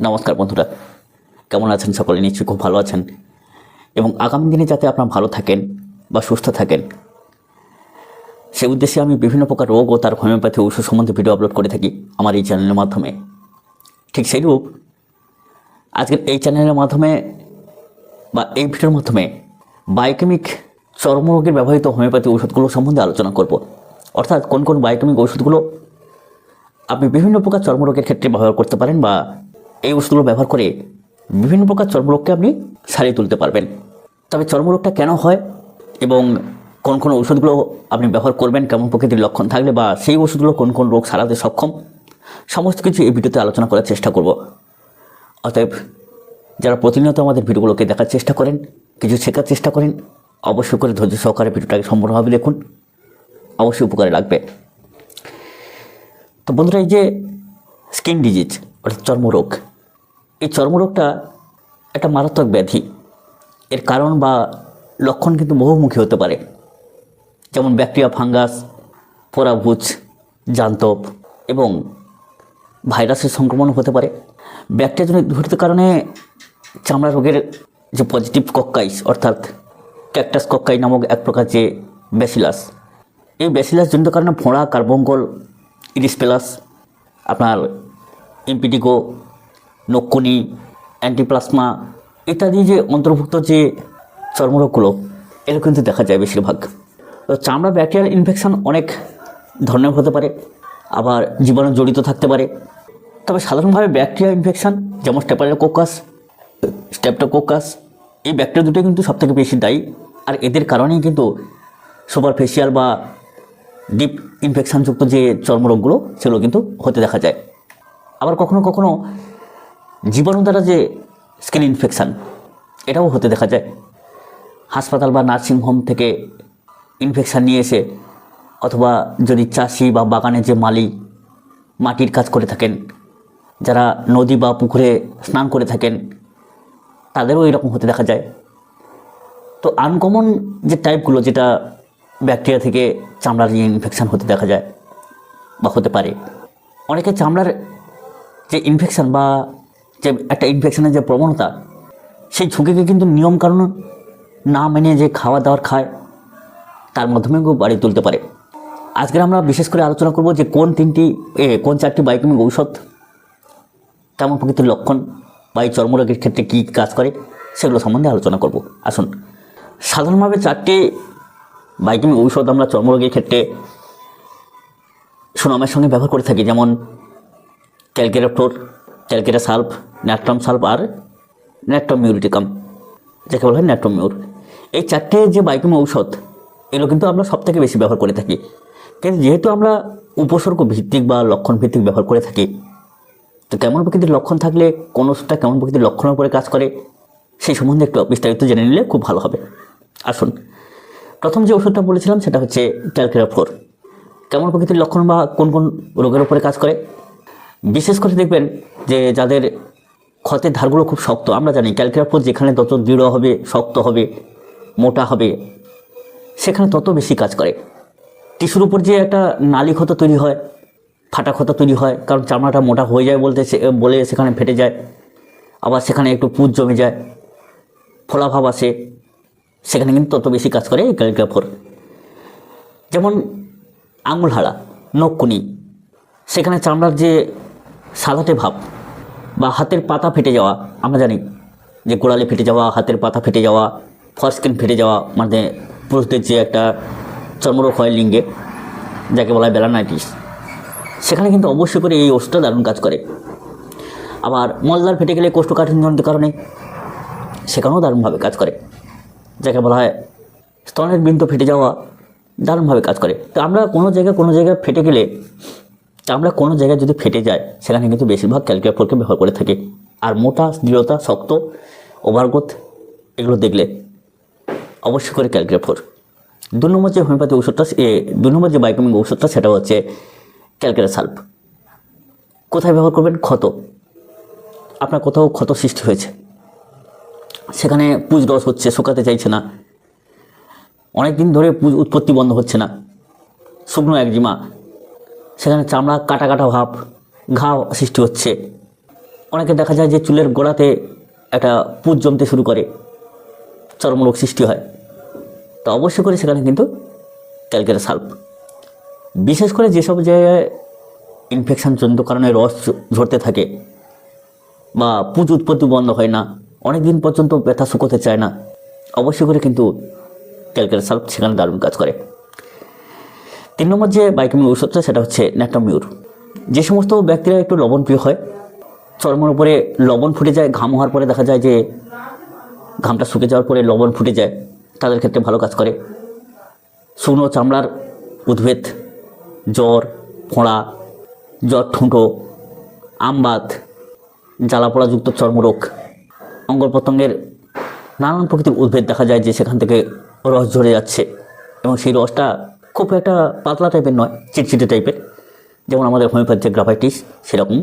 নমস্কার বন্ধুরা, কেমন আছেন? সকলে নিশ্চয়ই খুব ভালো আছেন এবং আগামী দিনে যাতে আপনারা ভালো থাকেন বা সুস্থ থাকেন সেই উদ্দেশ্যে আমি বিভিন্ন প্রকার রোগ ও তার হোমিওপ্যাথি ওষুধ সম্বন্ধে ভিডিও আপলোড করে থাকি আমার এই চ্যানেলের মাধ্যমে। ঠিক সেইরূপ আজকের এই চ্যানেলের মাধ্যমে বা এই ভিডিওর মাধ্যমে বায়োকেমিক চর্মরোগের ব্যবহৃত হোমিওপ্যাথি ওষুধগুলো সম্বন্ধে আলোচনা করব। অর্থাৎ কোন কোন বায়োকেমিক ওষুধগুলো আপনি বিভিন্ন প্রকার চর্মরোগের ক্ষেত্রে ব্যবহার করতে পারেন বা এই ওষুধগুলো ব্যবহার করে বিভিন্ন প্রকার চর্মরোগকে আপনি সারিয়ে তুলতে পারবেন। তবে চর্মরোগটা কেন হয় এবং কোন কোন ওষুধগুলো আপনি ব্যবহার করবেন, কেমন প্রকৃতির লক্ষণ থাকলে বা সেই ওষুধগুলো কোন কোন রোগ সারাতে সক্ষম, সমস্ত কিছু এই ভিডিওতে আলোচনা করার চেষ্টা করব। অতএব যারা প্রতিনিয়ত আমাদের ভিডিওগুলোকে দেখার চেষ্টা করেন, কিছু শেখার চেষ্টা করেন, অবশ্যই করে ধৈর্য সহকারে ভিডিওটাকে সম্পূর্ণভাবে দেখুন, অবশ্যই উপকারে লাগবে। তো বন্ধুরা, এই যে স্কিন ডিজিজ অর্থাৎ চর্মরোগ, এই চর্মরোগটা একটা মারাত্মক ব্যাধি। এর কারণ বা লক্ষণ কিন্তু বহুমুখী হতে পারে, যেমন ব্যাকটেরিয়া, ফাঙ্গাস, পরাভূত, জান্তব এবং ভাইরাসের সংক্রমণ হতে পারে। ব্যাকটেরিয়াজনিত ঘটিত কারণে চামড়া রোগের যে পজিটিভ কক্কাইস অর্থাৎ ক্যাকটাস কক্কাই নামক এক প্রকার যে ব্যাসিলাস, এই ব্যাসিলাস জনিত কারণে ফোঁড়া, কার্বঙ্কল, ইরিসপেলাস, আপনার ইম্পিটিগো, নক্কুনি, অ্যান্টিপ্লাজমা ইত্যাদি যে অন্তর্ভুক্ত যে চর্মরোগগুলো, এগুলো কিন্তু দেখা যায় বেশিরভাগ। তো চামড়া ব্যাকটেরিয়াল ইনফেকশন অনেক ধরনের হতে পারে, আবার জীবাণু জড়িত থাকতে পারে। তবে সাধারণভাবে ব্যাকটেরিয়া ইনফেকশন যেমন স্টেপটোকোকাস, এই ব্যাকটেরিয়া দুটো কিন্তু সবথেকে বেশি দায়ী। আর এদের কারণেই কিন্তু সুপারফেশিয়াল বা ডিপ ইনফেকশনযুক্ত যে চর্মরোগগুলো সেগুলো কিন্তু হতে দেখা যায়। আবার কখনো কখনো জীবাণু দ্বারা যে স্কিন ইনফেকশান, এটাও হতে দেখা যায়। হাসপাতাল বা নার্সিংহোম থেকে ইনফেকশান নিয়ে এসে, অথবা যদি চাষি বা বাগানের যে মালি মাটির কাজ করে থাকেন, যারা নদী বা পুকুরে স্নান করে থাকেন, তাদেরও এরকম হতে দেখা যায়। তো আনকমন যে টাইপগুলো, যেটা ব্যাকটেরিয়া থেকে চামড়ার ইনফেকশান হতে দেখা যায় বা হতে পারে, অনেকে চামড়ার যে ইনফেকশান বা যে একটা ইনফেকশানের যে প্রবণতা, সেই ঝুঁকিকে কিন্তু নিয়মকানুন না মেনে যে খাওয়া দাওয়ার খায়, তার মাধ্যমে বাড়িয়ে তুলতে পারে। আজকে আমরা বিশেষ করে আলোচনা করব যে কোন চারটি বায়োকেমিক ঔষধ, কেমন প্রকৃতির লক্ষণ বা এই চর্মরোগের ক্ষেত্রে কী কাজ করে, সেগুলো সম্বন্ধে আলোচনা করব। আসুন, সাধারণভাবে চারটি বায়োকেমিক ঔষধ আমরা চর্মরোগের ক্ষেত্রে সুনামের সঙ্গে ব্যবহার করে থাকি, যেমন ক্যালকেরাফ্লোর, ক্যালকেরা সালফ, ন্যাট্রাম সালফ আর ন্যাট্রাম মিউরিটিকাম, যাকে বলা হয় ন্যাট্রাম মিউর। এই চারটে যে বায়োকেমিক ঔষধ, এগুলো কিন্তু আমরা সবথেকে বেশি ব্যবহার করে থাকি। কিন্তু যেহেতু আমরা উপসর্গ ভিত্তিক বা লক্ষণ ভিত্তিক ব্যবহার করে থাকি, তো কেমন প্রকৃতির লক্ষণ থাকলে কোন ওষুধটা কেমন প্রকৃতির লক্ষণের উপরে কাজ করে, সেই সম্বন্ধে একটু বিস্তারিত জেনে নিলে খুব ভালো হবে। আসুন, প্রথম যে ওষুধটা বলেছিলাম সেটা হচ্ছে ক্যালকেরাফ্লোর। কেমন প্রকৃতির লক্ষণ বা কোন কোন রোগের উপরে কাজ করে, বিশেষ করে দেখবেন যে যাদের ক্ষতের ধারগুলো খুব শক্ত, আমরা জানি ক্যালকেরাফ্লোর যেখানে তত দৃঢ় হবে, শক্ত হবে, মোটা হবে, সেখানে তত বেশি কাজ করে। টিস্যুর উপর যে একটা নালি ক্ষত তৈরি হয়, ফাটা ক্ষত তৈরি হয়, কারণ চামড়াটা মোটা হয়ে যায় বলে সেখানে ফেটে যায়, আবার সেখানে একটু পুঁজ জমে যায়, ফোলাভাব আসে, সেখানে কিন্তু তত বেশি কাজ করে এই ক্যালকেরাফ্লোর। যেমন আঙুল হাড়া, নখকুনি, সেখানে চামড়ার যে সাদাটে ভাব বা হাতের পাতা ফেটে যাওয়া, আমরা জানি যে গোড়ালি ফেটে যাওয়া, হাতের পাতা ফেটে যাওয়া, ফরস্কিন ফেটে যাওয়া, মানে পুরুষদের যে একটা চর্মরোগ হয় লিঙ্গে, যাকে বলা হয় বেলানাইটিস, সেখানে কিন্তু অবশ্যই করে এই ওষুধটা দারুণ কাজ করে। আবার মলদ্বার ফেটে গেলে কোষ্ঠকাঠিন্যজনিত কারণে সেখানেও দারুণভাবে কাজ করে, যাকে বলা হয় স্তনের বিন্দু ফেটে যাওয়া, দারুণভাবে কাজ করে। তো আমরা কোনো জায়গায় ফেটে গেলে, আমরা কোনো জায়গায় যদি ফেটে যায়, সেখানে কিন্তু বেশিরভাগ ক্যালকেরাফ্লোরকে ব্যবহার করে থাকি। আর মোটা, দৃঢ়তা, শক্ত, ওভারগ্রোথ, এগুলো দেখলে অবশ্যই করে ক্যালকেরাফ্লোর। 2 নম্বর যে হোমিওপ্যাথি ওষুধটা, 2 নম্বর যে বায়োকেমিক ওষুধটা, সেটা হচ্ছে ক্যালকেরা সালফ। কোথায় ব্যবহার করবেন? ক্ষত, আপনার কোথাও ক্ষত সৃষ্টি হয়েছে, সেখানে পুঁজ রস হচ্ছে, শুকাতে চাইছে না, অনেক দিন ধরে পুঁজ উৎপত্তি বন্ধ হচ্ছে না, শুকনো একজিমা, সেখানে চামড়া কাটা কাটা ভাব, ঘা সৃষ্টি হচ্ছে, অনেকে দেখা যায় যে চুলের গোড়াতে একটা পুঁজ জমতে শুরু করে, চর্মরোগ সৃষ্টি হয়, তো অবশ্যই করে সেখানে কিন্তু ক্যালকেরিয়া সালফ, বিশেষ করে যেসব জায়গায় ইনফেকশনজনিত কারণে রস ঝরতে থাকে বা পুঁজ উৎপত্তি বন্ধ হয় না, অনেক দিন পর্যন্ত ব্যথা শুকোতে চায় না, অবশ্যই করে কিন্তু ক্যালকেরিয়া সালফ সেখানে দারুণ কাজ করে। 3 নম্বর যে বায়োকেমিক ঔষধটা সেটা হচ্ছে ন্যাট্রামিউর। যে সমস্ত ব্যক্তিরা একটু লবণপ্রিয় হয়, চর্মের উপরে লবণ ফুটে যায়, ঘাম হওয়ার পরে দেখা যায় যে ঘামটা শুকে যাওয়ার পরে লবণ ফুটে যায়, তাদের ক্ষেত্রে ভালো কাজ করে। শুকনো চামড়ার উদ্ভিদ, জ্বর, ফোঁড়া, জ্বর ঠুঁটো, আমবাত, জ্বালাপোড়াযুক্ত চর্মরোগ, অঙ্গ প্রত্যঙ্গের নানান প্রকৃতির উদ্ভিদ দেখা যায় যে সেখান থেকে রস ঝরে যাচ্ছে এবং সেই রসটা খুব একটা পাতলা টাইপের নয়, চিটচিটে টাইপের, যেমন আমাদের হোমিওপ্যাথিক গ্রাফাইটিস সেরকম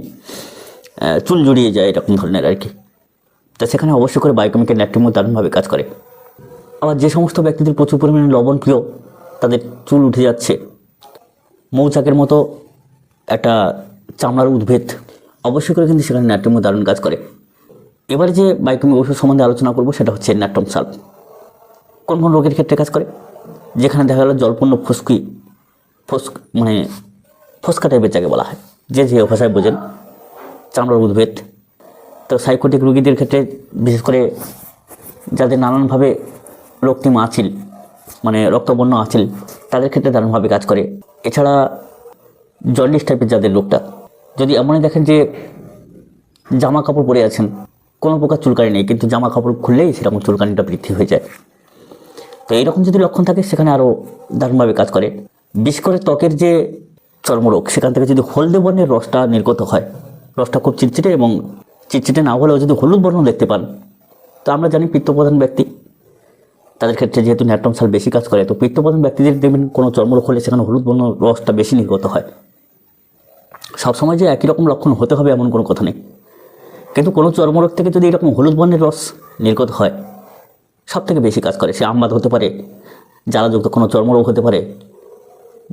চুল জড়িয়ে যায় এরকম ধরনের আর কি। তা সেখানে অবশ্যই করে বায়োকেমিক্যাল ন্যাট্রামিউর দারুণভাবে কাজ করে। আবার যে সমস্ত ব্যক্তিদের প্রচুর পরিমাণে লবণ প্রিয়, তাদের চুল উঠে যাচ্ছে, মৌচাকের মতো একটা চামড়ার উদ্ভিদ, অবশ্যই করে কিন্তু সেখানে ন্যাট্রামিউর দারুণ কাজ করে। এবারে যে বায়োকেমিক ওষুধ সম্বন্ধে আলোচনা করব সেটা হচ্ছে ন্যাট্রাম সালফ। কোন কোন রোগের ক্ষেত্রে কাজ করে? যেখানে দেখা গেল জলপূর্ণ মানে ফসকা টাইপের যাকে বলা হয়, যে ভাষায় বোঝেন, চামড়ার উদ্ভিদ। তো সাইকোটিক রোগীদের ক্ষেত্রে বিশেষ করে যাদের নানানভাবে রক্তিম আঁচিল মানে রক্তবর্ণ আঁচিল, তাদের ক্ষেত্রে দারুণভাবে কাজ করে। এছাড়া জন্ডিস টাইপের যাদের রোগটা, যদি এমনই দেখেন যে জামা কাপড় পরে আছেন, কোনো প্রকার চুলকানি নেই, কিন্তু জামা কাপড় খুললেই সেরকম চুলকানিটা বৃদ্ধি হয়ে যায়, তো এইরকম যদি লক্ষণ থাকে সেখানে আরও দারুণভাবে কাজ করে। বিশেষ করে ত্বকের যে চর্মরোগ, সেখান থেকে যদি হলদে বর্ণের রসটা নির্গত হয়, রসটা খুব চিটচিটে এবং চিটচিটে না হলেও যদি হলুদ বর্ণ দেখতে পান, তো আমরা জানি পিত্তপ্রধান ব্যক্তি, তাদের ক্ষেত্রে যেহেতু ন্যাট্রাম সালফ বেশি কাজ করে, তো পিত্তপ্রধান ব্যক্তিদের দেখবেন কোনো চর্মরোগ হলে সেখানে হলুদ বর্ণ রসটা বেশি নির্গত হয়। সবসময় যে একই রকম লক্ষণ হতে হবে এমন কোনো কথা নেই, কিন্তু কোনো চর্মরোগ থেকে যদি এরকম হলুদ বর্ণের রস নির্গত হয়, সব থেকে বেশি কাজ করে। সে আমবাত হতে পারে, জ্বালাযুক্ত কোনো চর্মরোগ হতে পারে,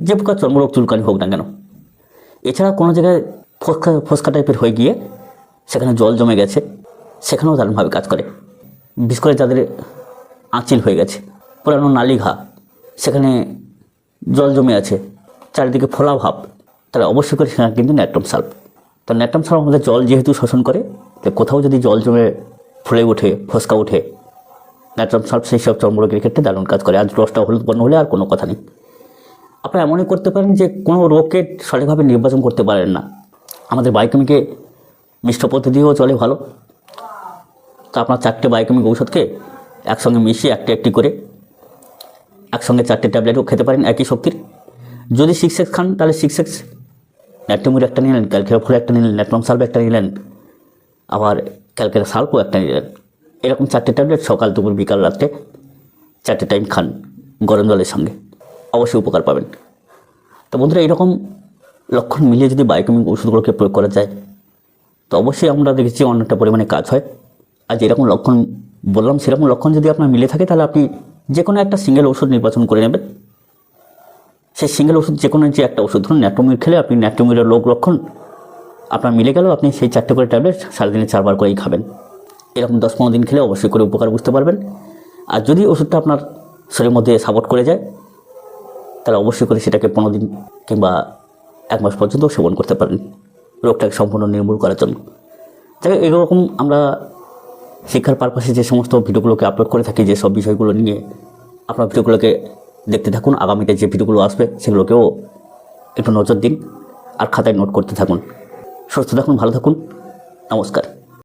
যে প্রকার চর্মরোগ চুলকানি হোক না কেন। এছাড়া কোনো জায়গায় ফসকা টাইপের হয়ে গিয়ে সেখানে জল জমে গেছে, সেখানেও দারুণভাবে কাজ করে। বিশেষ করে যাদের আঁচিল হয়ে গেছে, পুরানো নালি ঘা, সেখানে জল জমে আছে, চারিদিকে ফোলা ভাব, তাহলে অবশ্যই করে সেখানে কিন্তু ন্যাট্রাম সালফ। তো ন্যাট্রাম সালফ আমাদের জল যেহেতু শোষণ করে, তো কোথাও যদি জল জমে ফুলে ওঠে, ফসকা ওঠে, ন্যাট্রাম সালফ সেই সব চর্মরোগের ক্ষেত্রে দারুণ কাজ করে। আর রসটা হলুদ বর্ণ হলে আর কোনো কথা নেই। আপনারা এমনই করতে পারেন যে কোনো রোগকে সঠিকভাবে নির্বাচন করতে পারেন না, আমাদের বায়োকেমিকে মিশ্র পদ্ধতিও চলে ভালো। তো আপনার 4টে বায়োকেমিক ঔষধকে একসঙ্গে মিশিয়ে একটি করে একসঙ্গে 4টে ট্যাবলেটও খেতে পারেন একই শক্তির। যদি 6X খান তাহলে 6X, ন্যাট্রামিউর একটা নিলেন, ক্যালকেরিয়া ফল একটা নিলেন, ন্যাট্রাম সালফ একটা নিলেন, আবার ক্যালকেরিয়া সালফও একটা নিলেন। এরকম 4টে ট্যাবলেট সকাল দুপুর বিকাল রাত্রে 4টে টাইম খান গরম জলের সঙ্গে, অবশ্যই উপকার পাবেন। তো বন্ধুরা, এইরকম লক্ষণ মিলিয়ে যদি বায়োকেমিক ওষুধগুলোকে প্রয়োগ করা যায়, তো অবশ্যই আমরা দেখেছি অনেকটা পরিমাণে কাজ হয়। আর যেরকম লক্ষণ বললাম সেরকম লক্ষণ যদি আপনার মিলে থাকে, তাহলে আপনি যে কোনো একটা সিঙ্গেল ওষুধ নির্বাচন করে নেবেন। সেই সিঙ্গেল ওষুধ যে কোনো যে একটা ওষুধ, ধরুন ন্যাট্রামিউর খেলে আপনি ন্যাট্রামিউরের লক্ষণ আপনার মিলে গেল, আপনি সেই 4টে করে ট্যাবলেট সারাদিনে 4 বার করেই খাবেন। এরকম 10-15 দিন খেলে অবশ্যই করে উপকার বুঝতে পারবেন। আর যদি ওষুধটা আপনার শরীরের মধ্যে সাপোর্ট করে যায়, তাহলে অবশ্যই করে সেটাকে 15 দিন কিংবা 1 মাস পর্যন্ত সেবন করতে পারেন রোগটাকে সম্পূর্ণ নির্মূল করার জন্য। যাই হোক, এরকম আমরা শিক্ষার পারপাসে যে সমস্ত ভিডিওগুলোকে আপলোড করে থাকি, যে সব বিষয়গুলো নিয়ে, আপনার ভিডিওগুলোকে দেখতে থাকুন। আগামীতে যে ভিডিওগুলো আসবে সেগুলোকেও একটু নজর দিন আর খাতায় নোট করতে থাকুন। সুস্থ থাকুন, ভালো থাকুন, নমস্কার।